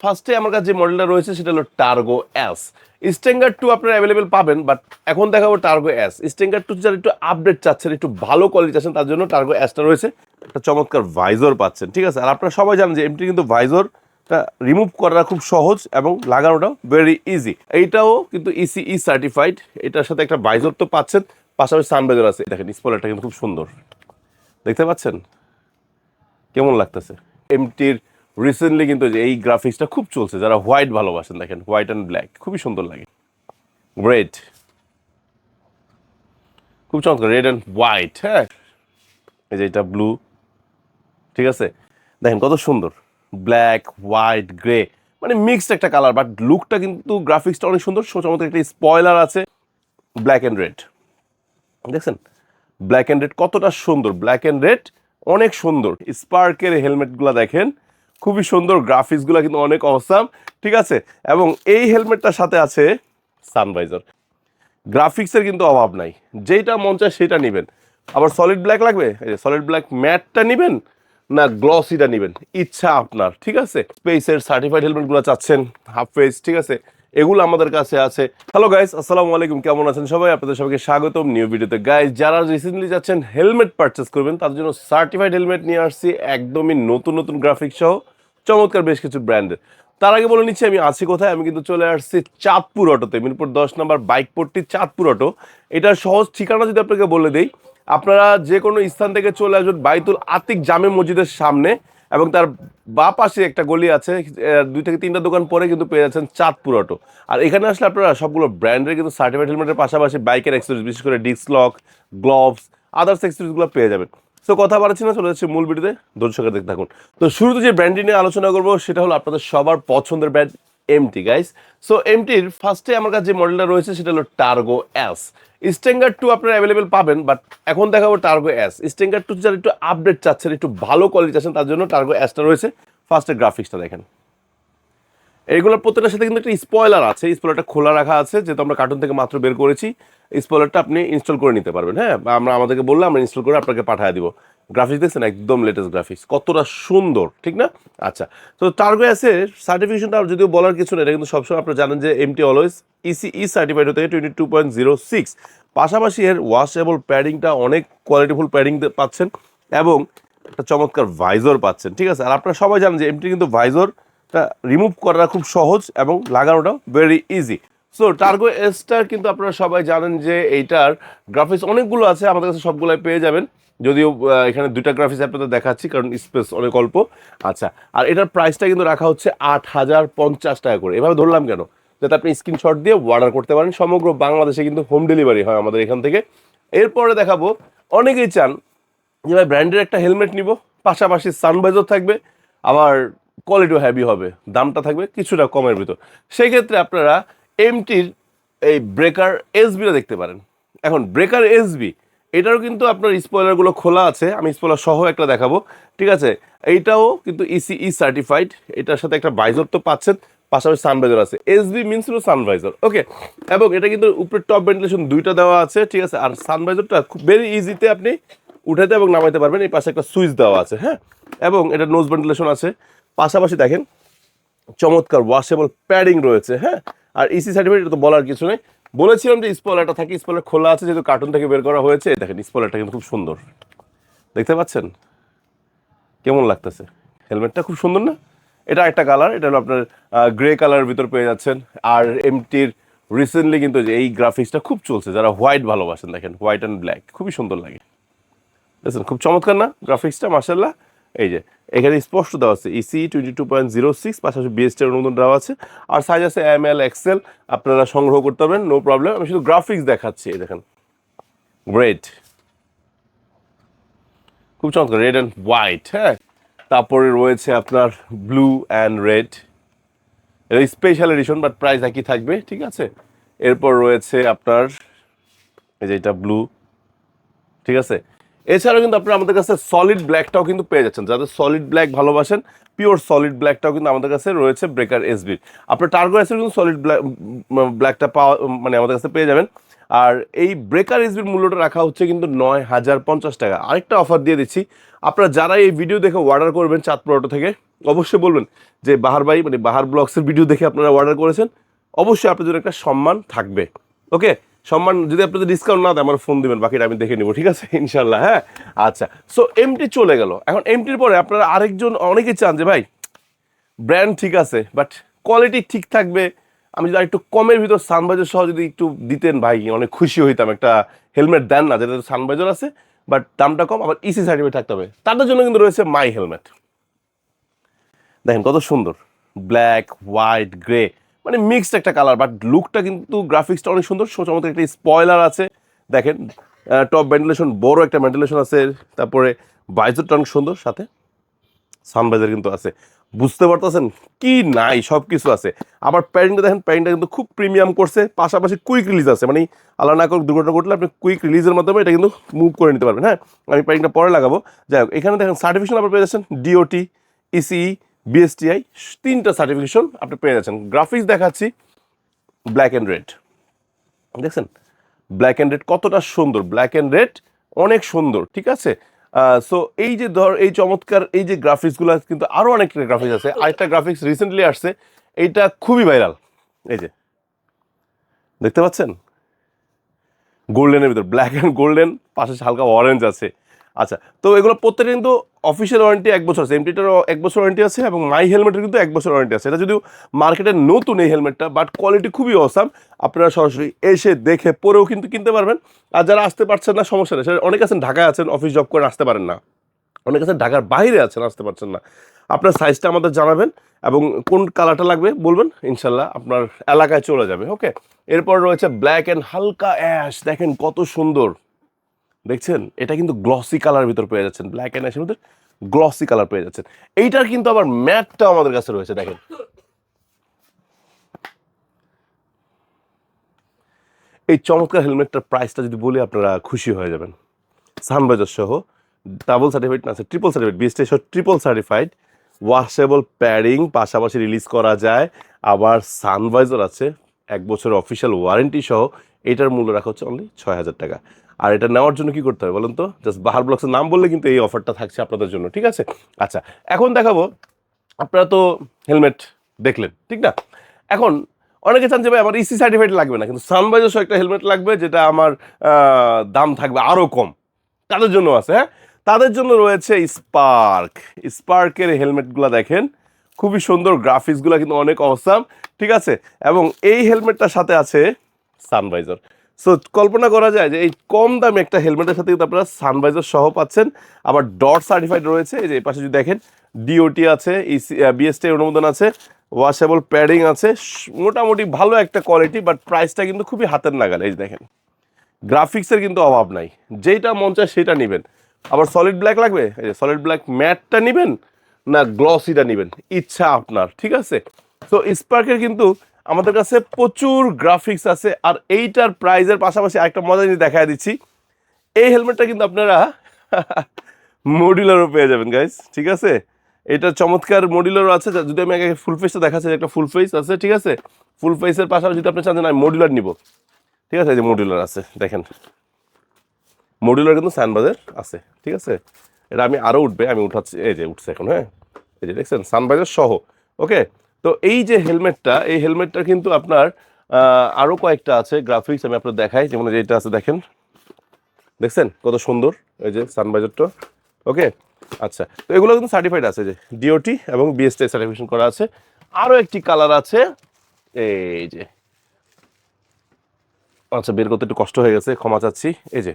ফার্স্টে আমার কাছে যে মডেলটা রয়েছে সেটা হলো টার্গো এস। স্ট্যান্ডার্ড 2 আপনারা অ্যাভেলেবেল পাবেন, বাট এখন দেখাবো টার্গো এস। স্ট্যান্ডার্ড 2 যারা একটু আপডেট চাচ্ছেন, একটু ভালো কোয়ালিটি চাচ্ছেন, তার জন্য টার্গো এসটা রয়েছে। একটা চমৎকার ভাইজর পাচ্ছেন, ঠিক আছে। আর আপনারা সবাই জানেন যে এমটি কিন্তু ভাইজরটা রিমুভ করা খুব সহজ এবং লাগানোটাও ভেরি ইজি। এইটাও কিন্তু ইসিই সার্টিফাইড। এটার সাথে একটা ভাইজর তো পাচ্ছেন, পাশাপাশি সানভাইজর আছে। দেখেন স্পয়লারটা কিন্তু খুব সুন্দর, দেখতে পাচ্ছেন কেমন লাগতেছে। এমটির রিসেন্টলি কিন্তু এই গ্রাফিক্সটা খুব চলছে, যারা হোয়াইট ভালোবাসেন দেখেন, হোয়াইট অ্যান্ড ব্ল্যাক খুবই সুন্দর লাগে। রেড, খুব চমৎকার, রেড অ্যান্ড হোয়াইট। হ্যাঁ, এই যে এটা ব্লু, ঠিক আছে। দেখেন কত সুন্দর, ব্ল্যাক হোয়াইট গ্রে, মানে মিক্সড একটা কালার, বাট লুকটা কিন্তু গ্রাফিক্সটা অনেক সুন্দর। চমৎকার একটা স্পয়লার আছে, ব্ল্যাক অ্যান্ড রেড, দেখছেন ব্ল্যাক অ্যান্ড রেড কতটা সুন্দর, ব্ল্যাক অ্যান্ড রেড অনেক সুন্দর। স্পার্কের হেলমেটগুলো দেখেন খুবই সুন্দর, গ্রাফিক্সগুলো কিন্তু অনেক অসাম, ঠিক আছে। এবং এই হেলমেটটার সাথে আছে সানভাইজার। গ্রাফিক্সের কিন্তু অভাব নাই, যেটা মন চায় সেটা নেবেন। আবার সলিড ব্ল্যাক লাগবে, এই যে সলিড ব্ল্যাক ম্যাটটা নেবেন না গ্লসিটা নেবেন, ইচ্ছা আপনার, ঠিক আছে। স্পেসের সার্টিফাইড হেলমেটগুলো চাচ্ছেন হাফ ফেস, ঠিক আছে, এগুলো আমাদের কাছে আছে। হ্যালো গাইস, আসসালামু আলাইকুম, কেমন আছেন সবাই? আপনাদের সবাইকে স্বাগতম নিউ ভিডিওতে। গাইস, যারা রিসেন্টলি যাচ্ছেন হেলমেট পারচেস করবেন, তাদের জন্য সার্টিফাইড হেলমেট নিয়ে আসছি, একদমই নতুন নতুন গ্রাফিক্স সহ চমৎকার বেশ কিছু ব্র্যান্ডের। তার আগে বলে নিচ্ছি আমি আছি কোথায়। আমি কিন্তু চলে আসছি চাঁদপুর অটোতে, মিরপুর 10 নম্বর বাইক পট্টি চাঁদপুর অটো। এটার সহজ ঠিকানা যদি আপনাকে বলে দেই, আপনারা যে কোনো স্থান থেকে চলে আসবেন বাইতুল আতিক জামে মসজিদের সামনে, এবং তার বাঁ পাশে একটা গলি আছে, 2 থেকে 3টা দোকান পরে কিন্তু পেয়ে যাচ্ছেন চাঁদপুর অটো। আর এখানে আসলে আপনারা সবগুলো ব্র্যান্ডের কিন্তু সার্টিফাইড হেলমেটের পাশাপাশি বাইকের অ্যাক্সেসরিজ, বিশেষ করে ডিস্ক লক, গ্লোভস, আদার্স অ্যাক্সেসরিজগুলো পেয়ে যাবেন। তো কথা বাড়াচ্ছি না, চলে যাচ্ছে মূল ভিডিওতে, দর্শকের দেখতে থাকুন। তো শুরুতে যে ব্র্যান্ডটি নিয়ে আলোচনা করবো সেটা হলো আপনাদের সবার পছন্দের ব্র্যান্ড এমটি গাইস। সো এমটির ফার্স্টে আমার কাছে যে মডেলটা রয়েছে সেটা হলো টার্গো এস। স্ট্যান্ডার্ড 2 আপনারা অ্যাভেলেবেল পাবেন, বাট এখন দেখাবো টার্গো এস। স্ট্যান্ডার্ড 2 যারা একটু আপডেট চাচ্ছেন, একটু ভালো কোয়ালিটি চাচ্ছেন, তার জন্য টার্গো এসটা রয়েছে। ফার্স্টে গ্রাফিক্সটা দেখেন, এইগুলোর প্রত্যেকটার সাথে কিন্তু একটা স্পয়লার আছে। স্পয়লারটা খোলা রাখা আছে, যেহেতু আমরা কার্টুন থেকে মাত্র বের করেছি। স্পয়লারটা আপনি ইনস্টল করে নিতে পারবেন, হ্যাঁ, বা আমরা আমাদেরকে বললে আমরা ইনস্টল করে আপনাকে পাঠিয়ে দিব। গ্রাফিক্স দেখছেন, একদম লেটেস্ট গ্রাফিক্স, কতটা সুন্দর, ঠিক না? আচ্ছা, তো টার্গো এসের সার্টিফিকেশনটা যদিও বলার কিছু নেই, এটা কিন্তু সবসময় আপনারা জানেন যে এমটি অলওয়েজ ইসিই সার্টিফাইড হতে 22.06। পাশাপাশি এর ওয়াশেবল প্যাডিংটা অনেক কোয়ালিটিফুল প্যাডিং পাচ্ছেন, এবং একটা চমৎকার ভাইজর পাচ্ছেন, ঠিক আছে। আর আপনারা সবাই জানেন যে এমটি কিন্তু ভাইজরটা রিমুভ করা খুব সহজ এবং লাগানোটাও ভেরি ইজি। সো টার্গো এসটার কিন্তু আপনারা সবাই জানেন যে এইটার গ্রাফিক্স অনেকগুলো আছে, আমাদের কাছে সবগুলোই পেয়ে যাবেন। যদিও এখানে 2টা গ্রাফিক্স আপনাদের দেখাচ্ছি, কারণ স্পেস অনেক অল্প। আচ্ছা, আর এটার প্রাইসটা কিন্তু রাখা হচ্ছে 8,050 টাকা করে। এভাবে ধরলাম কেন, যাতে আপনি স্ক্রিনশট দিয়ে অর্ডার করতে পারেন। সমগ্র বাংলাদেশে কিন্তু হোম ডেলিভারি হয় আমাদের এখান থেকে। এরপরে দেখাবো, অনেকেই চান যে ভাই ব্র্যান্ডের একটা হেলমেট নিব, পাশাপাশি সানভাইজার থাকবে, আবার কোয়ালিটিও হ্যাভি হবে, দামটা থাকবে কিছুটা কমের ভিতর। সেই ক্ষেত্রে আপনারা এমটির এই ব্রেকার এসবিটা দেখতে পারেন। এখন ব্রেকার এসবি এটারও কিন্তু আপনার স্পয়লারগুলো খোলা আছে, আমি স্পয়লার সহ একটা দেখাবো, ঠিক আছে। এইটাও কিন্তু ইসিই সার্টিফাইড। এটার সাথে একটা ভাইজর তো পাচ্ছেন, পাশাপাশি সানভাইজার আছে। এসবি মিনস হলো সানভাইজার, ওকে। এবং এটা কিন্তু উপরে টপ ভেন্টিলেশন 2টা দেওয়া আছে, ঠিক আছে। আর সানভাইজারটা খুব ভেরি ইজিতে আপনি উঠাতে এবং নামাইতে পারবেন। এই পাশে একটা সুইচ দেওয়া আছে, হ্যাঁ, এবং এটা নোজ ভেন্টিলেশন আছে। পাশাপাশি দেখেন চমৎকার ওয়াশেবল প্যাডিং রয়েছে, হ্যাঁ। আর ইসি সার্টিফিকেট তো বলার কিছু নেই। বলেছিলাম যে স্পয়লারটা থাকে, স্পয়লার খোলা আছে, যেহেতু কার্টুন থেকে বের করা হয়েছে। দেখেন স্পয়লারটা কিন্তু খুব সুন্দর, দেখতে পাচ্ছেন কেমন লাগতেছে। হেলমেটটা খুব সুন্দর না? এটা একটা কালার, এটা হলো আপনার গ্রে কালারের ভিতর পেয়ে যাচ্ছেন। আর এমটির রিসেন্টলি কিন্তু যে এই গ্রাফিক্সটা খুব চলছে, যারা হোয়াইট ভালোবাসেন দেখেন, হোয়াইট অ্যান্ড ব্ল্যাক খুবই সুন্দর লাগে। দেখছেন খুব চমৎকার না গ্রাফিক্সটা, মার্শাল্লাহ। এই যে এখানে স্পষ্ট দেওয়া আছে ইসি 22.06, পাশাপাশি বিএসটি এর নতুন দেওয়া আছে। আর সাইজ আছে ML XL, আপনারা সংগ্রহ করতে পারবেন, নো প্রবলেম। আমি শুধু গ্রাফিক্স দেখাচ্ছি, এই দেখেন রেড, খুব চমৎকার, রেড অ্যান্ড হোয়াইট, হ্যাঁ। তারপরে রয়েছে আপনার ব্লু অ্যান্ড রেড, এটা স্পেশাল এডিশন, বাট প্রাইস একই থাকবে, ঠিক আছে। এরপর রয়েছে আপনার এই যে এটা ব্লু, ঠিক আছে। এছাড়াও কিন্তু আপনারা আমাদের কাছে সলিড ব্ল্যাকটাও কিন্তু পেয়ে যাচ্ছেন, যাদের সলিড ব্ল্যাক ভালোবাসেন, পিওর সলিড ব্ল্যাকটাও কিন্তু আমাদের কাছে রয়েছে ব্রেকার এসবির। আপনার টার্গো এসের কিন্তু সলিড ব্ল্যাকটা পাওয়া মানে আমাদের কাছে পেয়ে যাবেন। আর এই ব্রেকার এসবির মূল্যটা রাখা হচ্ছে কিন্তু 9,050 টাকা। আরেকটা অফার দিয়ে দিচ্ছি, আপনারা যারা এই ভিডিও দেখে অর্ডার করবেন চাঁদপুর অটো থেকে, অবশ্যই বলবেন যে বাহার ভাই মানে বাহার ব্লগসের ভিডিও দেখে আপনারা অর্ডার করেছেন, অবশ্যই আপনাদের একটা সম্মান থাকবে। ওকে, সম্মান যদি আপনাদের ডিসকাউন্ট না দেয় আমার ফোন দিবেন, বাকিটা আমি দেখে নিব, ঠিক আছে ইনশাল্লাহ। হ্যাঁ আচ্ছা, সো এমটি চলে গেল। এখন এমটির পরে আপনারা আরেকজন অনেকে চান যে ভাই ব্র্যান্ড ঠিক আছে বাট কোয়ালিটি ঠিক থাকবে, আমি যদি একটু কমের ভিতর সানভাইজার সহ যদি একটু দিতেন ভাই অনেক খুশি হইতাম। একটা হেলমেট দেন না যেটা সানভাইজার আছে বাট দামটা কম, আবার ইসি সার্টিফিকেট থাকতে হবে, তাদের জন্য কিন্তু রয়েছে মাই হেলমেট। দেখেন কত সুন্দর, ব্ল্যাক হোয়াইট গ্রে, মানে মিক্সড একটা কালার, বাট লুকটা কিন্তু গ্রাফিক্সটা অনেক সুন্দর। চমৎকার একটা স্পয়লার আছে দেখেন, টপ ভেন্টিলেশন, বড় একটা ভেন্টিলেশন আছে, তারপরে বাইজারটা অনেক সুন্দর, সাথে সানভাইজার কিন্তু আছে। বুঝতে পারতেছেন কি নাই, সব কিছু আছে। আবার প্যারিংটা দেখেন, প্যারিংটা কিন্তু খুব প্রিমিয়াম করছে, পাশাপাশি কুইক রিলিজ আছে, মানে আল্লাহ না করুক দুর্ঘটনা ঘটলে আপনি কুইক রিলিজের মাধ্যমে এটা কিন্তু মুভ করে নিতে পারবেন। হ্যাঁ, আমি প্যারিংটা পরে লাগাবো। যাই হোক, এখানে দেখেন সার্টিফিকেশন আপনার পেয়ে যাচ্ছেন ডিওটি, ইসিই, বিএসটিআই, 3টা সার্টিফিকেশন আপনি পেয়ে যাচ্ছেন। গ্রাফিক্স দেখাচ্ছি ব্ল্যাক অ্যান্ড রেড, দেখছেন ব্ল্যাক অ্যান্ড রেড কতটা সুন্দর, ব্ল্যাক অ্যান্ড রেড অনেক সুন্দর, ঠিক আছে। সো এই যে ধর এই চমৎকার এই যে গ্রাফিক্সগুলো, কিন্তু আরও অনেক গ্রাফিক্স আছে। আরেকটা গ্রাফিক্স রিসেন্টলি আসছে, এইটা খুবই ভাইরাল, এই যে দেখতে পাচ্ছেন গোল্ডেনের ভিতর, ব্ল্যাক অ্যান্ড গোল্ডেন, পাশে হালকা অরেঞ্জ আছে। আচ্ছা, তো এগুলো প্রত্যেকটা কিন্তু অফিসিয়াল ওয়ারেন্টি 1 বছর আছে, এমটিটারও 1 বছর ওয়ারেন্টি আছে, এবং মাই হেলমেটের কিন্তু 1 বছর ওয়ারেন্টি আছে। এটা যদিও মার্কেটে নতুন এই হেলমেটটা, বাট কোয়ালিটি খুবই অসাম। আপনারা সরাসরি এসে দেখে পরেও কিন্তু কিনতে পারবেন। আর যারা আসতে পারছেন না সমস্যা নেই, সেটা অনেক আছেন ঢাকায় আছেন, অফিস জব করে আসতে পারেন না, অনেক আছেন ঢাকার বাইরে আছেন আসতে পারছেন না, আপনার সাইজটা আমাদের জানাবেন এবং কোন কালারটা লাগবে বলবেন, ইনশাল্লাহ আপনার এলাকায় চলে যাবে। ওকে, এরপর রয়েছে ব্ল্যাক অ্যান্ড হালকা অ্যাশ, দেখেন কত সুন্দর, দেখছেন এটা কিন্তু গ্লসি কালার ভিতর পেয়ে যাচ্ছেন, ব্ল্যাক অ্যান্ড অ্যাশের মধ্যে গ্লসি কালার পেয়ে যাচ্ছেন। এইটার কিন্তু আবার ম্যাটটা আমাদের কাছে রয়েছে, দেখেন এই চমৎকার হেলমেটটার প্রাইসটা যদি বলি আপনারা খুশি হয়ে যাবেন। সানভাইজার সহ ডাবল সার্টিফাইড না আছে, ট্রিপল সার্টিফাইড, বিএসটি সহ ট্রিপল সার্টিফাইড, ওয়াশেবল প্যাডিং, পাশাপাশি রিলিজ করা যায়, আবার সানভাইজার আছে, 1 বছর অফিসিয়াল ওয়ারেন্টি সহ। এটার মূল্য রাখা হচ্ছে অনলি 6,000 টাকা। আর এটা নেওয়ার জন্য কি করতে হবে বলুন তো, জাস্ট বাহার ব্লগসের নাম বললে কিন্তু এই অফারটা থাকছে আপনাদের জন্য, ঠিক আছে। আচ্ছা, এখন দেখাবো, আপনারা তো হেলমেট দেখলেন ঠিক না, এখন অনেকে চান যে ভাই আমার ইসি সার্টিফাইড লাগবে না, কিন্তু সানভাইজার সহ একটা হেলমেট লাগবে যেটা আমার দাম থাকবে আরও কম, তাদের জন্য আছে। হ্যাঁ, তাদের জন্য রয়েছে স্পার্ক। স্পার্কের হেলমেটগুলো দেখেন খুবই সুন্দর, গ্রাফিক্সগুলো কিন্তু অনেক অসাম, ঠিক আছে। এবং এই হেলমেটটার সাথে আছে সানভাইজার। সো কল্পনা করা যায় যে এই কম দামে একটা হেলমেটের সাথে কিন্তু আপনারা সানভাইজার সহ পাচ্ছেন, আবার ডট সার্টিফাইড রয়েছে। এই যে এই পাশে যদি দেখেন ডিওটি আছে, বিএসটি অনুমোদন আছে, ওয়াশেবল প্যাডিং আছে, মোটামুটি ভালো একটা কোয়ালিটি, বাট প্রাইসটা কিন্তু খুবই হাতের নাগাল। এই যে দেখেন গ্রাফিক্সের কিন্তু অভাব নাই, যেটা মন চায় সেটা নেবেন। আবার সলিড ব্ল্যাক লাগবে, এই যে সলিড ব্ল্যাক ম্যাটটা নেবেন না গ্লসিটা নেবেন, ইচ্ছা আপনার, ঠিক আছে। তো স্পার্কের কিন্তু আমাদের কাছে প্রচুর গ্রাফিক্স আছে। আর এইটার প্রাইজের পাশাপাশি আরেকটা মজা জিনিস দেখা দিচ্ছি, এই হেলমেটটা কিন্তু আপনারা মডিউলারও পেয়ে যাবেন গাইস, ঠিক আছে। এটা চমৎকার মডিউলারও আছে, যদি আমি আগে ফুল ফেসটা দেখাচ্ছি, একটা ফুল ফেস আছে, ঠিক আছে। ফুল ফেসের পাশাপাশি যদি আপনি চান যে না মডিউলার নিব, ঠিক আছে, এই যে মডিউলার আছে দেখেন, মডিউলার কিন্তু সানভাইজার আছে, ঠিক আছে। এটা আমি আরও উঠবে, আমি উঠাচ্ছি, এই যে উঠছে এখন। হ্যাঁ, এই যে দেখছেন সানভাইজার সহ। ওকে, তো এই যে হেলমেটটা, এই হেলমেটটা কিন্তু আপনার আরও কয়েকটা আছে গ্রাফিক্স, আমি আপনার দেখাই। যেমন যেটা আছে দেখেন, দেখছেন কত সুন্দর এই যে সানভাইজারটা। ওকে, আচ্ছা, তো এগুলো কিন্তু সার্টিফাইড আছে, যে ডিওটি এবং বিএসটি সার্টিফিকেশন করা আছে। আরও একটি কালার আছে, এই যে, আচ্ছা বের করতে একটু কষ্ট হয়ে গেছে, ক্ষমা চাচ্ছি, এই যে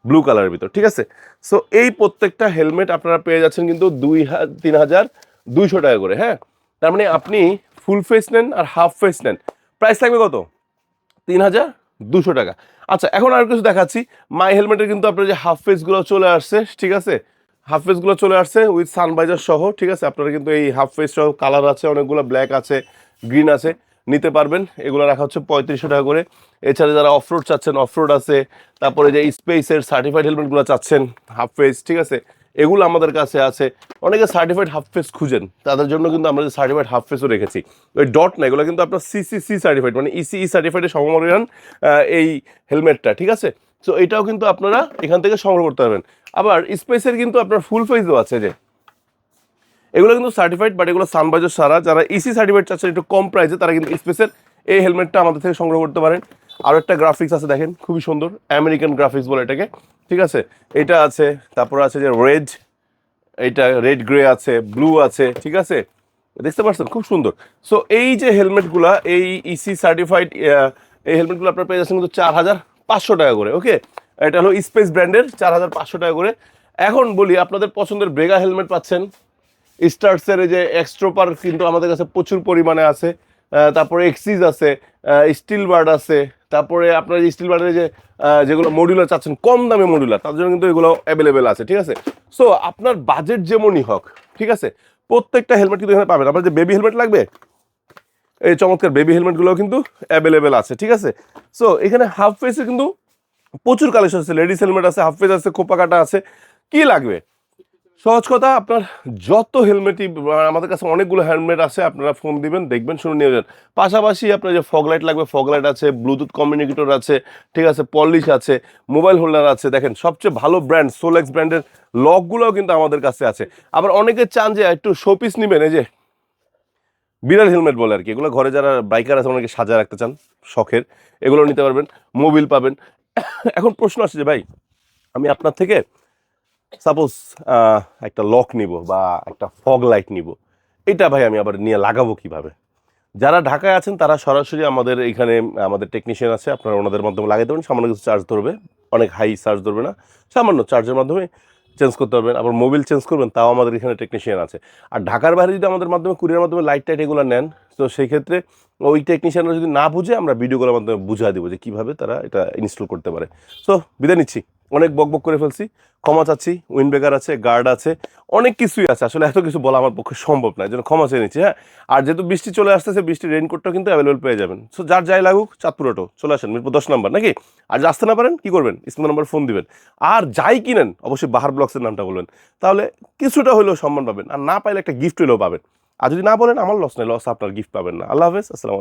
ব্লু কালারের ভিতর, ঠিক আছে। সো এই প্রত্যেকটা হেলমেট আপনারা পেয়ে যাচ্ছেন কিন্তু 3,200 টাকা করে। হ্যাঁ, তার মানে আপনি ফুল ফেস নেন আর হাফ ফেস নেন, প্রাইস থাকবে কত, 3,200 টাকা। আচ্ছা, এখন আর কিছু দেখাচ্ছি। মাই হেলমেটের কিন্তু আপনার যে হাফ ফেসগুলো চলে আসছে, ঠিক আছে, হাফ ফেসগুলো চলে আসছে উইথ সানভাইজার সহ, ঠিক আছে। আপনারা কিন্তু এই হাফ ফেস সহ কালার আছে অনেকগুলো, ব্ল্যাক আছে, গ্রিন আছে, নিতে পারবেন। এগুলো রাখা হচ্ছে 3,500 টাকা করে। এছাড়া যারা অফরোড চাচ্ছেন, অফরোড আছে, তারপরে যে স্পেসের সার্টিফাইড হেলমেটগুলো চাচ্ছেন হাফ ফেস, ঠিক আছে, এগুলো আমাদের কাছে আছে। অনেকে সার্টিফাইড হাফ ফেস খুঁজেন, তাদের জন্য কিন্তু আমরা সার্টিফাইড হাফ ফেসও রেখেছি। ওই ডট না, এগুলো কিন্তু আপনার সিসিসি সার্টিফাইড, মানে ইসিই সার্টিফাইডের সমমানের এই হেলমেটটা, ঠিক আছে। সো এটাও কিন্তু আপনারা এখান থেকে সংগ্রহ করতে পারবেন। আবার স্পেসের কিন্তু আপনার ফুল ফেজও আছে, যে এগুলো কিন্তু সার্টিফাইড, বাট এগুলো সানবাইজার ছাড়া। যারা ইসি সার্টিফাইড চাচ্ছেন একটু কম প্রাইসে, তারা কিন্তু স্পেসের এই হেলমেটটা আমাদের থেকে সংগ্রহ করতে পারেন। আরও একটা গ্রাফিক্স আছে দেখেন, খুবই সুন্দর, আমেরিকান গ্রাফিক্স বলে এটাকে, ঠিক আছে। এটা আছে, তারপর আছে যে রেড, এইটা রেড গ্রে আছে, ব্লু আছে, ঠিক আছে, দেখতে পাচ্ছেন খুব সুন্দর। সো এই যে হেলমেটগুলা, এই ইসি সার্টিফাইড এই হেলমেটগুলো আপনার পেয়ে যাচ্ছেন কিন্তু 4500 টাকা করে। ওকে, এটা হলো স্পেস ব্র্যান্ডের, 4500 টাকা করে। এখন বলি, আপনাদের পছন্দের ব্রেগা হেলমেট পাচ্ছেন, স্টার্সের এই যে এক্সট্রোপার কিন্তু আমাদের কাছে প্রচুর পরিমাণে আছে। তারপরে এক্সিস আছে, স্টিল বার্ড আছে, তারপরে আপনার যে স্টিল বার্ডের যে যেগুলো মডিউলার চাচ্ছেন, কম দামে মডিউলার, তার জন্য কিন্তু এগুলো অ্যাভেলেবেল আছে, ঠিক আছে। সো আপনার বাজেট যেমনই হোক, ঠিক আছে, প্রত্যেকটা হেলমেট কিন্তু এখানে পাবেন। আপনার যে বেবি হেলমেট লাগবে, এই চমৎকার বেবি হেলমেটগুলো কিন্তু অ্যাভেলেবেল আছে, ঠিক আছে। সো এখানে হাফ ফেসে কিন্তু প্রচুর কালেকশন আছে, লেডিস হেলমেট আছে, হাফ ফেস আছে, খোপা কাটা আছে, কি লাগবে। সহজ কথা, আপনার যত হেলমেটই, আমাদের কাছে অনেকগুলো হেলমেট আছে, আপনারা ফোন দিবেন, দেখবেন, শুনে নিয়ে যাবেন। পাশাপাশি আপনার যে ফগ লাইট লাগবে, ফগ লাইট আছে, ব্লুটুথ কমিউনিকেটর আছে, ঠিক আছে, পলিশ আছে, মোবাইল হোল্ডার আছে। দেখেন সবচেয়ে ভালো ব্র্যান্ড সোলেক্স ব্র্যান্ডের লকগুলোও কিন্তু আমাদের কাছে আছে। আবার অনেকে চান যে একটু শোপিস নেবেন, এই যে বিড়াল হেলমেট বলে আর কি, এগুলো ঘরে যারা বাইকার আছে অনেকে সাজায় রাখতে চান, শখের, এগুলো নিতে পারবেন, মোবিল পাবেন। এখন প্রশ্ন আসছে যে ভাই, আমি আপনার থেকে সাপোজ একটা লক নিব বা একটা ফগ লাইট নিব, এটা ভাই আমি আবার নিয়ে লাগাবো কিভাবে? যারা ঢাকায় আছেন তারা সরাসরি আমাদের এখানে, আমাদের টেকনিশিয়ান আছে, আপনারা ওনাদের মাধ্যমে লাগাই দেবেন, সামান্য কিছু চার্জ ধরবে, অনেক হাই চার্জ ধরবে না, সামান্য চার্জের মাধ্যমে চেঞ্জ করতে পারবেন। আবার মোবিল চেঞ্জ করবেন, তাও আমাদের এখানে টেকনিশিয়ান আছে। আর ঢাকার বাইরে যদি আমাদের মাধ্যমে কুরিয়ার মাধ্যমে লাইট টাইট এগুলো নেন, তো সেই ক্ষেত্রে ওই টেকনিশিয়ানরা যদি না বুঝে, আমরা ভিডিও কলের মাধ্যমে বুঝিয়ে দেবো যে কীভাবে তারা এটা ইনস্টল করতে পারে। সো বিদায় নিচ্ছি, অনেক বকবক করে ফেলছি, ক্ষমা চাচ্ছি। উইন্ডব্রেকার আছে, গার্ড আছে, অনেক কিছুই আছে, আসলে এত কিছু বলা আমার পক্ষে সম্ভব না, এই জন্য ক্ষমা চেয়ে নিচ্ছি। হ্যাঁ, আর যেহেতু বৃষ্টি চলে আসতেছে, বৃষ্টির রেইনকোটটা কিন্তু অ্যাভেলেবল পেয়ে যাবেন। সো যার যাই লাগুক, চাঁদপুর অটো চলে আসেন, মিরপুর 10 নম্বর নাকি। আর যদি আসতে না পারেন, কি করবেন, স্ক্রিন নাম্বার ফোন দিবেন। আর যাই কিনেন, অবশ্যই বাহার ব্লগসের নামটা বলবেন, তাহলে কিছুটা হলেও সম্মান পাবেন, আর না পাইলে একটা গিফট হলেও পাবেন। আর যদি না বলেন, আমার লস নেই, লস আপনার, গিফট পাবেন না। আল্লাহ হাফেজ, আসসালামু আলাইকুম।